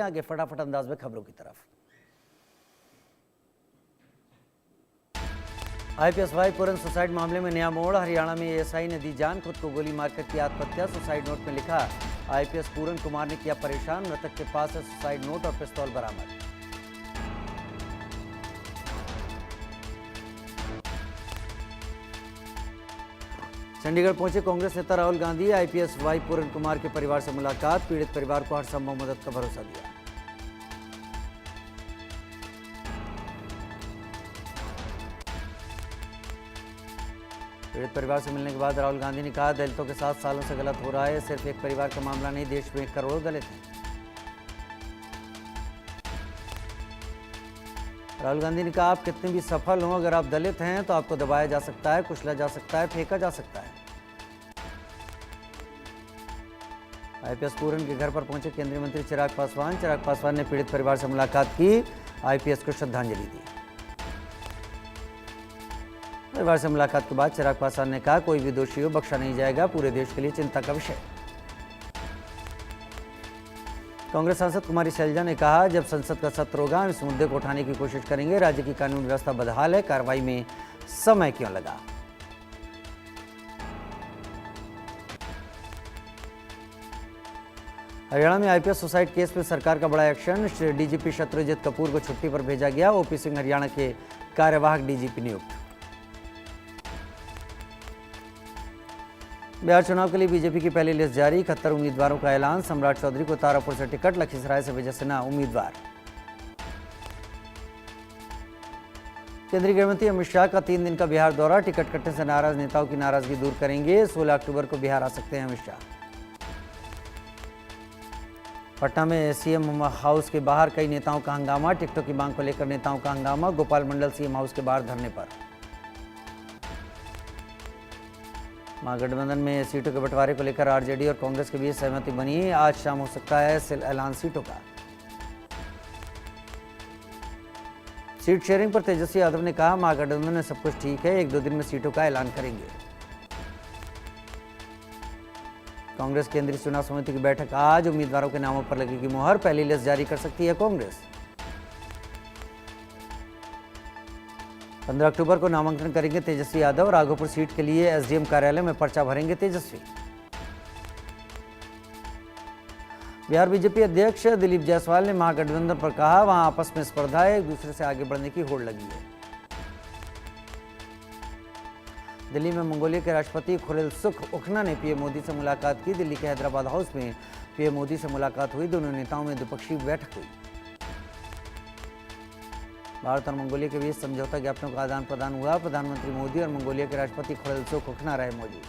आगे फटाफट अंदाज में खबरों की तरफ। आईपीएस वाई पूरन सुसाइड मामले में नया मोड़। हरियाणा में एएसआई ने दी जान, खुद को गोली मारकर की आत्महत्या। सुसाइड नोट में लिखा, आईपीएस पूरन कुमार ने किया परेशान, मृतक के पास से सुसाइड नोट और पिस्तौल बरामद। चंडीगढ़ पहुंचे कांग्रेस नेता राहुल गांधी। आईपीएस वाई पूरन कुमार के परिवार से मुलाकात, पीड़ित परिवार को हर संभव मदद का भरोसा दिया। पीड़ित परिवार से मिलने के बाद राहुल गांधी ने कहा, दलितों के साथ सालों से गलत हो रहा है। सिर्फ एक परिवार का मामला नहीं, देश में करोड़ों दलित हैं। राहुल गांधी ने कहा, आप कितने भी सफल हों, अगर आप दलित हैं तो आपको दबाया जा सकता है, कुचला जा सकता है, फेंका जा सकता है। आईपीएस पूरन के घर पर पहुंचे केंद्रीय मंत्री चिराग पासवान। चिराग पासवान ने पीड़ित परिवार से मुलाकात की, आईपीएस को श्रद्धांजलि दी। परिवार से मुलाकात के बाद चिराग पासवान ने कहा, कोई भी दोषी हो बख्शा नहीं जाएगा, पूरे देश के लिए चिंता का विषय। कांग्रेस सांसद कुमारी शैलजा ने कहा, जब संसद का सत्र होगा हम इस मुद्दे को उठाने की कोशिश करेंगे। राज्य की कानून व्यवस्था बदहाल है, कार्रवाई में समय क्यों लगा। हरियाणा में आईपीएस सुसाइड केस में सरकार का बड़ा एक्शन। डीजीपी शत्रुजीत कपूर को छुट्टी पर भेजा गया। ओपी सिंह हरियाणा के कार्यवाहक डीजीपी नियुक्त। बिहार चुनाव के लिए बीजेपी की पहली लिस्ट जारी, 71 उम्मीदवारों का ऐलान। सम्राट चौधरी को तारापुर से टिकट, लखीसराय से विजय सिन्हा उम्मीदवार। केंद्रीय गृहमंत्री अमित शाह का 3 दिन का बिहार दौरा, टिकट कटने से नाराज नेताओं की नाराजगी दूर करेंगे। 16 अक्टूबर को बिहार आ सकते हैं अमित शाह। पटना में सीएम हाउस के बाहर कई नेताओं का हंगामा, टिकटों की मांग को लेकर नेताओं का हंगामा। गोपाल मंडल सीएम हाउस के बाहर धरने पर। महागठबंधन में सीटों के बंटवारे को लेकर आरजेडी और कांग्रेस के बीच सहमति बनी। आज शाम हो सकता है ऐलान सीटों का। सीट शेयरिंग पर तेजस्वी यादव ने कहा, महागठबंधन में सब कुछ ठीक है, 1-2 दिन में सीटों का ऐलान करेंगे। कांग्रेस केंद्रीय चुनाव समिति की बैठक आज, उम्मीदवारों के नामों पर लगेगी मुहर। पहली लिस्ट जारी कर सकती है कांग्रेस। 15 अक्टूबर को नामांकन करेंगे तेजस्वी यादव। राघोपुर सीट के लिए एसडीएम कार्यालय में पर्चा भरेंगे तेजस्वी। बिहार बीजेपी अध्यक्ष दिलीप जायसवाल ने महागठबंधन पर कहा, वहां आपस में स्पर्धा है, एक दूसरे से आगे बढ़ने की होड़ लगी है। दिल्ली में मंगोलिया के राष्ट्रपति खुरेलसुख उखना ने पीएम मोदी से मुलाकात की। दिल्ली के हैदराबाद हाउस में पीएम मोदी से मुलाकात हुई। दोनों नेताओं में द्विपक्षीय बैठक हुई। भारत और मंगोलिया के बीच समझौता ज्ञापनों का आदान प्रदान हुआ। प्रधानमंत्री मोदी और मंगोलिया के राष्ट्रपति खुरेलसुख उखना रहे मौजूद।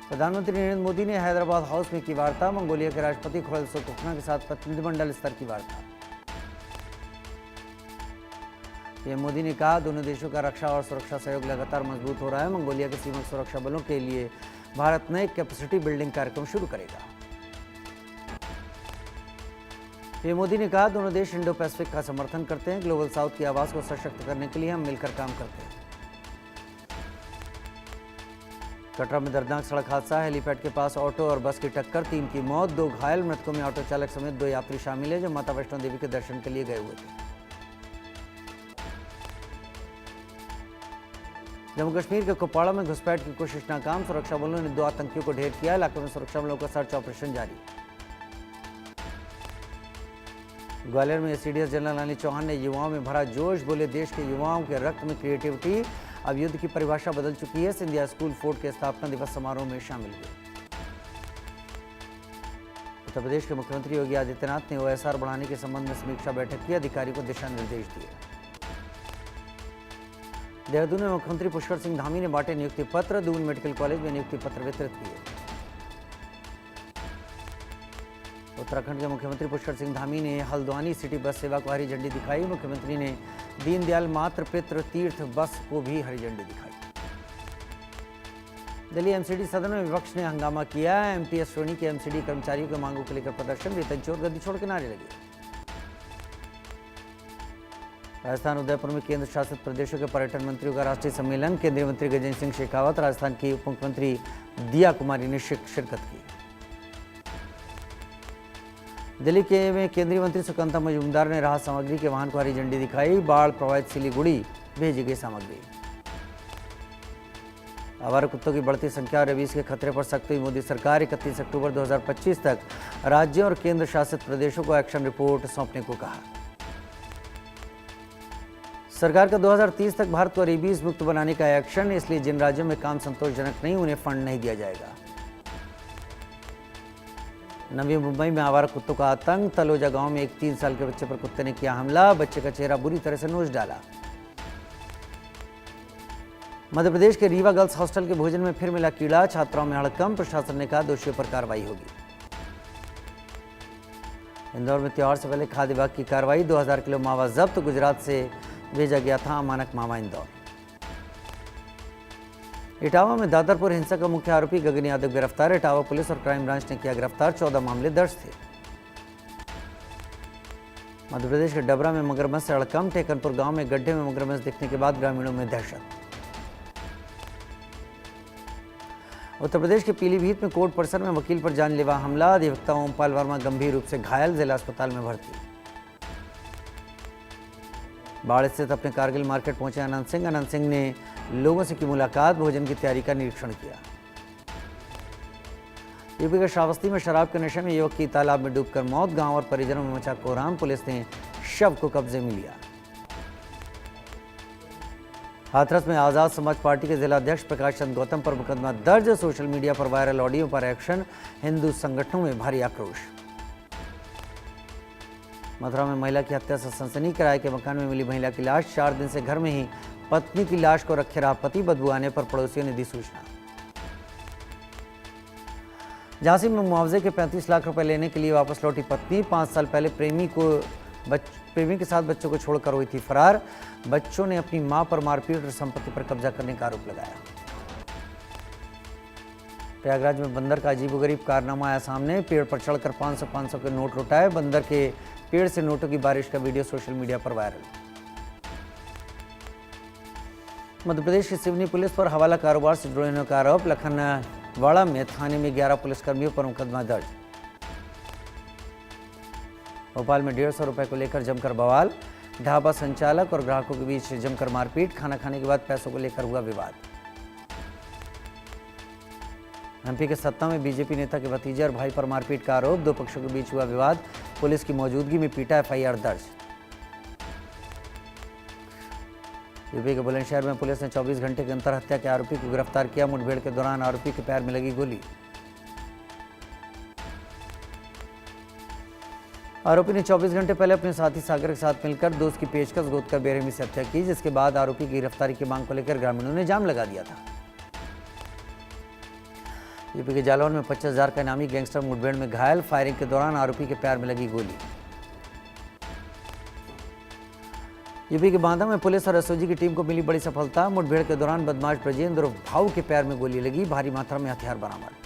प्रधानमंत्री नरेंद्र मोदी ने हैदराबाद हाउस में की वार्ता। मंगोलिया के राष्ट्रपति खुरेलसुख उखना के साथ प्रतिनिधिमंडल स्तर की वार्ता। पीएम मोदी ने कहा, दोनों देशों का रक्षा और सुरक्षा सहयोग लगातार मजबूत हो रहा है। मंगोलिया के सीमा सुरक्षा बलों के लिए भारत नए कैपेसिटी बिल्डिंग कार्यक्रम शुरू करेगा। पीएम मोदी ने कहा, दोनों देश इंडो पैसिफिक का समर्थन करते हैं। ग्लोबल साउथ की आवाज को सशक्त करने के लिए हम मिलकर काम करते हैं। कटरा में दर्दनाक सड़क हादसा, हेलीपैड के पास ऑटो और बस की टक्कर, 3 की मौत, 2 घायल। मृतकों में ऑटो चालक समेत 2 यात्री शामिल हैं जो माता वैष्णो देवी के दर्शन के लिए गए हुए थे। जम्मू कश्मीर के कुपवाड़ा में घुसपैठ की कोशिश नाकाम, सुरक्षा बलों ने 2 आतंकियों को ढेर किया। इलाके में सुरक्षा बलों का सर्च ऑपरेशन जारी। ग्वालियर में एसीडीएस जनरल अनिल चौहान ने युवाओं में भरा जोश, बोले, देश के युवाओं के रक्त में क्रिएटिविटी। अब युद्ध की परिभाषा बदल चुकी है। सिंधिया स्कूल फोर्ट के स्थापना दिवस समारोह में शामिल हुए। उत्तर प्रदेश के मुख्यमंत्री योगी आदित्यनाथ ने ओएसआर बढ़ाने के संबंध में समीक्षा बैठक की, अधिकारियों को दिशा निर्देश दिए। देहरादून में मुख्यमंत्री पुष्कर सिंह धामी ने बांटे नियुक्ति पत्र। दून मेडिकल कॉलेज में नियुक्ति पत्र वितरित किए। उत्तराखंड के मुख्यमंत्री पुष्कर सिंह धामी ने हल्द्वानी सिटी बस सेवा को हरी झंडी दिखाई। मुख्यमंत्री ने दीनदयाल मातृ पितृ तीर्थ बस को भी हरी झंडी दिखाई। दिल्ली एमसीडी सदन में विपक्ष ने हंगामा किया। एमटीएस श्रेणी के एमसीडी कर्मचारियों की मांगों को लेकर प्रदर्शन, वेतन चोर गद्दी छोड़ के नारे लगे। राजस्थान उदयपुर में केंद्र शासित प्रदेशों के पर्यटन मंत्रियों का राष्ट्रीय सम्मेलन, केंद्रीय मंत्री गजेंद्र सिंह शेखावत, राजस्थान की उप मुख्यमंत्री दिया कुमारी ने शिरकत की। दिल्ली के में केंद्रीय मंत्री सुकंता मजूमदार ने राहत सामग्री के वाहन को हरी झंडी दिखाई। बाढ़ प्रभावित सिलीगुड़ी भेजी गई सामग्री। आवारा कुत्तों की बढ़ती संख्या और रेबीज के खतरे पर सख्त हुई मोदी सरकार। 31 अक्टूबर 2025 तक राज्यों और केंद्र शासित प्रदेशों को एक्शन रिपोर्ट सौंपने को कहा। सरकार का 2030 तक भारत को रेबीज मुक्त बनाने का एक्शन, इसलिए जिन राज्यों में काम संतोषजनक नहीं उन्हें फंड नहीं दिया जाएगा। नवी मुंबई में आवारा कुत्तों का आतंक। तलोजा गांव में एक 3 साल के बच्चे पर कुत्ते ने किया हमला। बच्चे का चेहरा बुरी तरह से नोच डाला। मध्य प्रदेश के रीवा गर्ल्स हॉस्टल के भोजन में फिर मिला कीड़ा। छात्राओं में हड़कंप। प्रशासन ने कहा दोषियों पर कार्रवाई होगी। इंदौर में त्योहार से पहले खाद्य विभाग की कार्रवाई। 2000 किलो मावा जब्त। गुजरात से भेजा गया था अमानक मावा इंदौर। इटावा में दादरपुर हिंसा का मुख्य आरोपी गगन यादव गिरफ्तार। इटावा पुलिस और क्राइम ब्रांच ने किया गिरफ्तार। 14 मामले दर्ज थे। मध्य प्रदेश के डबरा में मगरमच्छ से हड़कंप। टेकनपुर गांव में गड्ढे में मगरमच्छ दिखने के बाद ग्रामीणों में दहशत। उत्तर प्रदेश के पीलीभीत में कोर्ट परिसर में वकील पर जानलेवा हमला। अधिवक्ता ओमपाल वर्मा गंभीर रूप से घायल, जिला अस्पताल में भर्ती। बाढ़ स्थित अपने कारगिल मार्केट पहुंचे अनंत सिंह। अनंत सिंह ने लोगों से की मुलाकात, भोजन की तैयारी का निरीक्षण किया। यूपी के श्रावस्ती में शराब के नशे में युवक की तालाब में डूबकर मौत। गांव और परिजनों में मचा कोहराम। पुलिस ने शव को कब्जे में लिया। हाथरस में आजाद समाज पार्टी के जिला अध्यक्ष प्रकाश चंद गौतम पर मुकदमा दर्ज। सोशल मीडिया पर वायरल ऑडियो पर एक्शन। हिंदू संगठनों में भारी आक्रोश। मथुरा में महिला की हत्या से सनसनी। किराए के मकान में मिली महिला की लाश। 4 दिन से घर में ही पत्नी की लाश को रखे रहा पति। बदबू आने पर पड़ोसियों ने दी सूचना। झांसी में मुआवजे के 35 लाख रुपए लेने के लिए वापस लौटी पत्नी। 5 साल पहले प्रेमी के साथ बच्चों को छोड़कर हुई थी फरार। बच्चों ने अपनी मां पर मारपीट और संपत्ति पर कब्जा करने का आरोप लगाया। प्रयागराज में बंदर का अजीबोगरीब कारनामा आया सामने। पेड़ पर चढ़कर 500 के नोट लुटाए। बंदर के पेड़ से नोटों की बारिश का वीडियो सोशल मीडिया पर वायरल। मध्य प्रदेश की सिवनी पुलिस पर हवाला कारोबार से जुड़े होने का आरोप। लखनवाड़ा में थाने में 11 पुलिसकर्मियों पर मुकदमा दर्ज। भोपाल में 150 रुपए को लेकर जमकर बवाल। ढाबा संचालक और ग्राहकों के बीच जमकर मारपीट। खाना खाने के बाद पैसों को लेकर हुआ विवाद। एमपी के सत्ता में बीजेपी नेता के भतीजे और भाई पर मारपीट का आरोप। 2 पक्षों के बीच हुआ विवाद। पुलिस की मौजूदगी में पीटा। एफआईआर दर्ज। यूपी के बुलंदशहर में पुलिस ने 24 घंटे के अंतर हत्या के आरोपी को गिरफ्तार किया। मुठभेड़ के दौरान आरोपी के पैर में लगी गोली। आरोपी ने 24 घंटे पहले अपने साथी सागर के साथ मिलकर दोस्त की पेचकस गोदकर बेरहमी से हत्या की, जिसके बाद आरोपी की गिरफ्तारी की मांग को लेकर ग्रामीणों ने जाम लगा दिया था। यूपी के जालौन में 25,000 का इनामी गैंगस्टर मुठभेड़ में घायल। फायरिंग के दौरान आरोपी के पैर में लगी गोली। यूपी के बांदा में पुलिस और एसओजी की टीम को मिली बड़ी सफलता। मुठभेड़ के दौरान बदमाश ब्रजेंद्र और भाऊ के पैर में गोली लगी। भारी मात्रा में हथियार बरामद।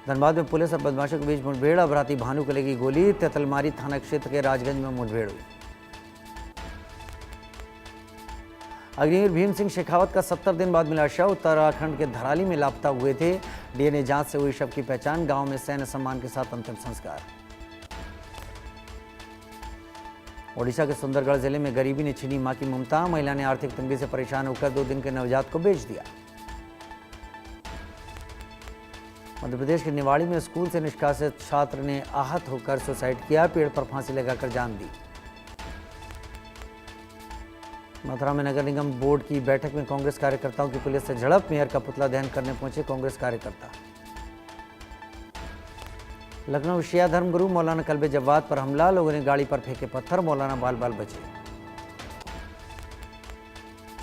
धनबाद में पुलिस और बदमाशों के बीच मुठभेड़। अपराधी भानु को लगी गोली। तेतलमारी थाना क्षेत्र के राजगंज में मुठभेड़ हुई। अग्निवीर भीम सिंह शेखावत का 70 दिन बाद मिला शव। उत्तराखंड के धराली में लापता हुए थे। डीएनए जांच से हुई शव की पहचान। गांव में सैन्य सम्मान के साथ अंतिम संस्कार। ओडिशा के सुंदरगढ़ जिले में गरीबी ने छीनी मां की ममता। महिला ने आर्थिक तंगी से परेशान होकर 2 दिन के नवजात को बेच दिया। मध्य प्रदेश के निवाड़ी में स्कूल से निष्कासित छात्र ने आहत होकर सुसाइड किया। पेड़ पर फांसी लगाकर जान दी। मथुरा में नगर निगम बोर्ड की बैठक में कांग्रेस कार्यकर्ताओं की पुलिस से झड़प। मेयर का पुतला दहन करने पहुंचे कांग्रेस कार्यकर्ता। लखनऊ शिया धर्मगुरु मौलाना कल्बे जव्वाद पर हमला। लोगों ने गाड़ी पर फेंके पत्थर। मौलाना बाल बाल बचे।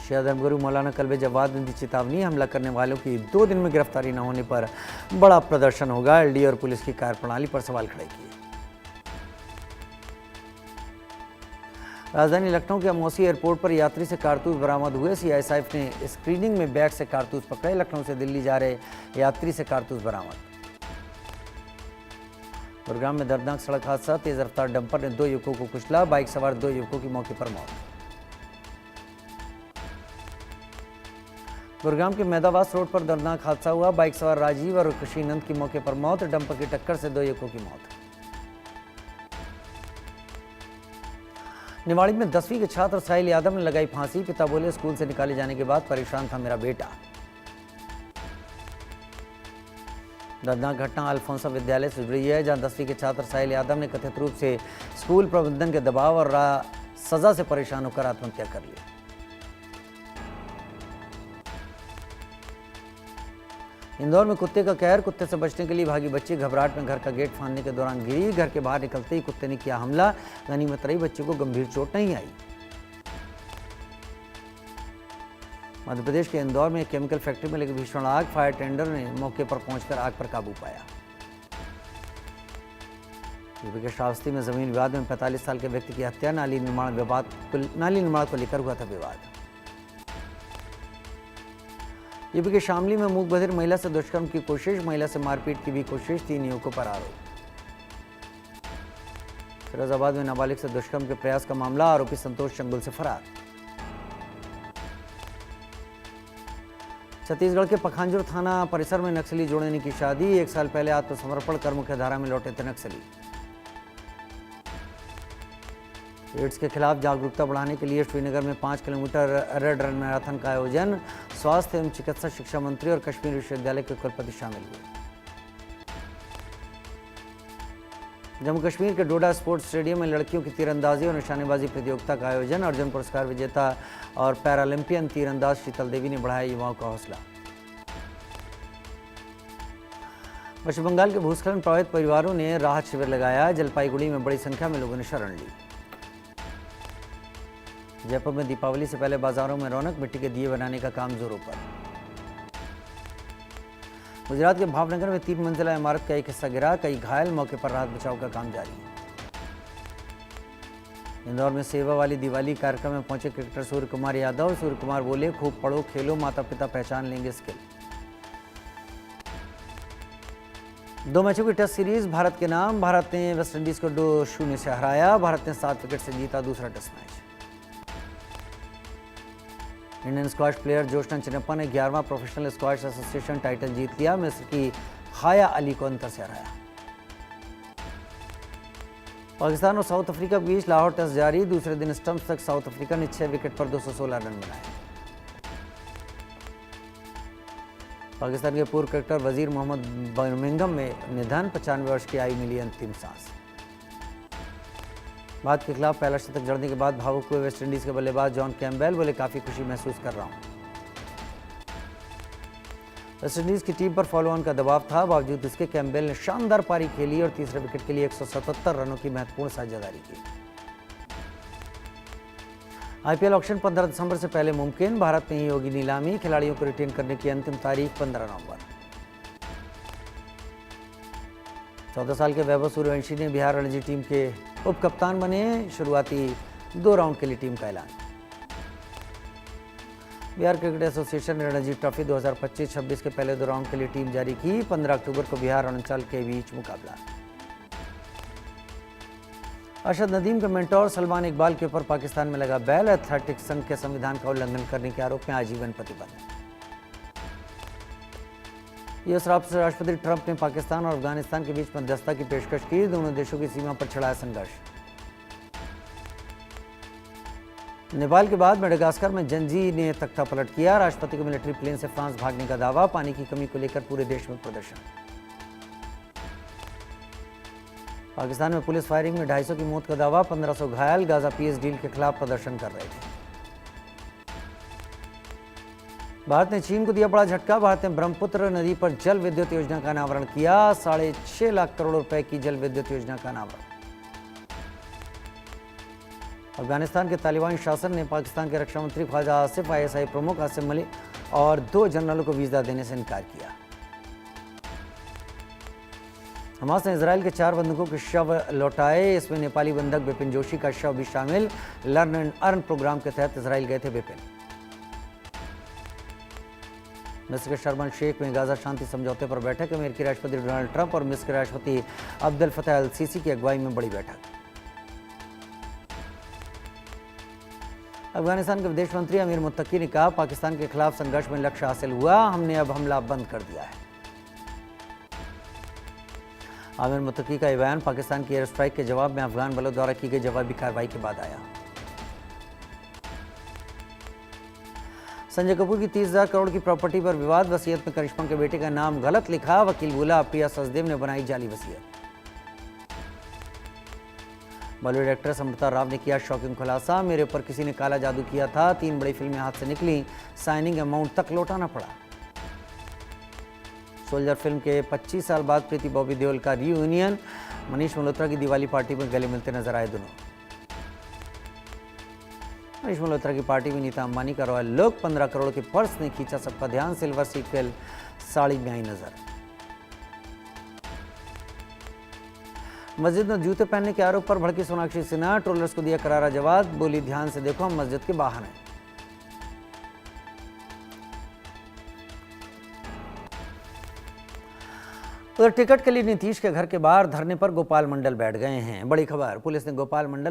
शिया धर्मगुरु मौलाना कल्बे जव्वाद ने दी चेतावनी। हमला करने वालों की 2 दिन में गिरफ्तारी न होने पर बड़ा प्रदर्शन होगा। एलडी और पुलिस की कार्यप्रणाली पर सवाल खड़े किए। राजधानी लखनऊ के अमौसी एयरपोर्ट पर यात्री से कारतूस बरामद हुए। सीआईएसएफ ने स्क्रीनिंग में बैग से कारतूस पकड़े। लखनऊ से दिल्ली जा रहे यात्री से कारतूस बरामद। गुरुग्राम में दर्दनाक सड़क हादसा। तेज रफ्तार डंपर ने 2 युवकों को कुचला। बाइक सवार 2 युवकों की मौके पर मौत। गुरुग्राम के मैदावास रोड पर दर्दनाक हादसा हुआ। बाइक सवार राजीव और कुशीनंद की मौके पर मौत। डंपर की टक्कर से 2 युवकों की मौत। निवाड़ी में 10वीं के छात्र साहिल यादव ने लगाई फांसी। पिता बोले, स्कूल से निकाले जाने के बाद परेशान था मेरा बेटा। दर्दनाक घटना अल्फोंसा विद्यालय से जुड़ी है, जहां 10वीं के छात्र साहिल यादव ने कथित रूप से स्कूल प्रबंधन के दबाव और सजा से परेशान होकर आत्महत्या कर ली। इंदौर में कुत्ते का कहर। कुत्ते से बचने के लिए भागी बच्ची घबराहट में घर का गेट फाड़ने के दौरान गिरी। घर के बाहर निकलते ही कुत्ते ने किया हमला। गनीमत रही बच्चे को गंभीर चोट नहीं आई। मध्य प्रदेश के इंदौर में एक केमिकल फैक्ट्री में लगी भीषण आग। फायर टेंडर ने मौके पर पहुंचकर आग पर काबू पाया। यूपी के श्रावस्ती में जमीन विवाद में 45 साल के व्यक्ति की हत्या। नाली निर्माण को लेकर हुआ था विवाद। यूपी के शामली में मूक बधिर महिला से दुष्कर्म की कोशिश। महिला से मारपीट की भी कोशिश। 3 युवकों पर आरोप। फिरोजाबाद में नाबालिग से दुष्कर्म के प्रयास का मामला। आरोपी संतोष चंगुल से फरार। छत्तीसगढ़ के पखांजूर थाना परिसर में नक्सली जोड़ने की शादी। 1 साल पहले आत्मसमर्पण कर मुख्य धारा में लौटे थे नक्सली। एड्स के खिलाफ जागरूकता बढ़ाने के लिए श्रीनगर में 5 किलोमीटर रेड रन मैराथन का आयोजन। स्वास्थ्य एवं चिकित्सा शिक्षा मंत्री और कश्मीर विश्वविद्यालय के कुलपति शामिल हुए। जम्मू कश्मीर के डोडा स्पोर्ट्स स्टेडियम में लड़कियों की तीरंदाजी और निशानेबाजी प्रतियोगिता का आयोजन। अर्जुन पुरस्कार विजेता और पैरालंपियन तीरंदाज शीतल देवी ने बढ़ाया युवाओं का हौसला। पश्चिम बंगाल के भूस्खलन प्रभावित परिवारों ने राहत शिविर लगाया। जलपाईगुड़ी में बड़ी संख्या में लोगों ने शरण ली। जयपुर में दीपावली से पहले बाजारों में रौनक। मिट्टी के दिए बनाने का काम जोरों पर। गुजरात के भावनगर में 3 मंजिला इमारत का एक हिस्सा गिरा। कई घायल। मौके पर राहत बचाव का काम जारी है। इंदौर में सेवा वाली दिवाली कार्यक्रम में पहुंचे क्रिकेटर सूर्य कुमार यादव। सूर्य कुमार बोले, खूब पढ़ो खेलो, माता पिता पहचान लेंगे स्किल। 2 मैचों की टेस्ट सीरीज भारत के नाम। भारत ने वेस्टइंडीज को 2-0 से हराया। भारत ने 7 विकेट से जीता दूसरा test match. Indian squash player Joshna Chinappa ने 11वां प्रोफेशनल स्क्वाश एसोसिएशन टाइटल जीत लिया। मिस्र की हाया अली को अंतर से हराया। पाकिस्तान और साउथ अफ्रीका के बीच लाहौर टेस्ट जारी। दूसरे दिन स्टंप्स तक साउथ अफ्रीका ने 6 विकेट पर 216 रन बनाए। पाकिस्तान के पूर्व क्रिकेटर वजीर मोहम्मद बर्मिंघम में निधन। 95 वर्ष की आयु मिली अंतिम सांस। भारत के खिलाफ पहला शतक जड़ने के बाद भावुक हुए वेस्टइंडीज के बल्लेबाज जॉन कैम्पबेल बोले, काफी खुशी महसूस कर रहा हूं। वेस्टइंडीज की टीम पर फॉलो ऑन का दबाव था। बावजूद इसके कैम्पबेल ने शानदार पारी खेली और तीसरे विकेट के लिए 177 रनों की महत्वपूर्ण साझेदारी की। आईपीएल ऑक्शन 15 दिसंबर से पहले मुमकिन। भारत में ही होगी नीलामी। खिलाड़ियों को रिटेन करने की अंतिम तारीख 15 नवंबर। 14 साल के वैभव सूर्यवंशी ने बिहार रणजी टीम के उप कप्तान बने। शुरुआती 2 राउंड के लिए टीम का ऐलान। बिहार क्रिकेट एसोसिएशन ने रणजी ट्रॉफी 2025-26 के पहले 2 राउंड के लिए टीम जारी की। 15 अक्टूबर को बिहार और अंचल के बीच मुकाबला। अरशद नदीम के मेंटोर सलमान इकबाल के ऊपर पाकिस्तान में लगा बैल। एथलेटिक्स संघ के संविधान का उल्लंघन करने के आरोप में आजीवन प्रतिबंध। यूएस राष्ट्रपति ट्रंप ने पाकिस्तान और अफगानिस्तान के बीच मध्यस्थता की पेशकश की। दोनों देशों की सीमा पर छिड़ाया संघर्ष। नेपाल के बाद मेडागास्कर में जनजी ने तख्ता पलट किया। राष्ट्रपति को मिलिट्री प्लेन से फ्रांस भागने का दावा। पानी की कमी को लेकर पूरे देश में प्रदर्शन। पाकिस्तान में पुलिस फायरिंग में 250 की मौत का दावा। 1500 घायल। गाजा पीस डील के खिलाफ प्रदर्शन कर रहे थे। भारत ने चीन को दिया बड़ा झटका। भारत ने ब्रह्मपुत्र नदी पर जल विद्युत योजना का अनावरण किया। 6.5 लाख करोड़ रुपए की जल विद्युत योजना का अनावरण। अफगानिस्तान के तालिबानी शासन ने पाकिस्तान के रक्षा मंत्री ख्वाजा आसिफ, आईएसआई प्रमुख आसिम मलिक और 2 जनरलों को वीजा देने से इनकार किया। हमास ने इजराइल के 4 बंधकों के शव लौटाए। इसमें नेपाली बंधक बिपिन जोशी का शव भी शामिल। लर्न एंड अर्न प्रोग्राम के तहत इजराइल गए थे बिपिन। मिस्र के शर्म शेख में गाजा शांति समझौते पर बैठक। अमेरिकी राष्ट्रपति डोनाल्ड ट्रंप और मिस्र के राष्ट्रपति अब्दुल फतह अल सीसी की अगुवाई में बड़ी बैठक। अफगानिस्तान के विदेश मंत्री अमीर मुत्तकी ने कहा, पाकिस्तान के खिलाफ संघर्ष में लक्ष्य हासिल हुआ, हमने अब हमला बंद कर दिया है। आमिर मुत्तकी का यह बयान पाकिस्तान की एयर स्ट्राइक के जवाब में अफगान बलों द्वारा की गई जवाबी कार्रवाई के बाद आया। संजय कपूर की 30,000 करोड़ की प्रॉपर्टी पर विवाद, वसीयत में करिश्मा के बेटे का नाम गलत लिखा, वकील बोला प्रिया सचदेव ने बनाई जाली वसीयत। बॉलीवुड एक्ट्रेस अमृता राव ने किया शॉकिंग खुलासा, मेरे ऊपर किसी ने काला जादू किया था, 3 बड़ी फिल्में हाथ से निकली, साइनिंग अमाउंट तक लौटाना पड़ा। सोल्जर फिल्म के 25 साल बाद प्रीति बॉबी देओल का रीयूनियन, मनीष मल्होत्रा की दिवाली पार्टी में गले मिलते नजर आए दोनों। मनीष मल्होत्रा की पार्टी में नीता अंबानी का रॉयल लुक, 15 करोड़ के पर्स ने खींचा सबका ध्यान, सिल्वर सीक्वेल साड़ी में आई नजर। मस्जिद में जूते पहनने के आरोप पर भड़की सोनाक्षी सिन्हा, ट्रोलर्स को दिया करारा जवाब, बोली ध्यान से देखो हम मस्जिद के बाहर हैं। उधर टिकट के लिए नीतीश के घर के बाहर धरने पर गोपाल मंडल बैठ गए हैं। बड़ी खबर, पुलिस ने गोपाल मंडल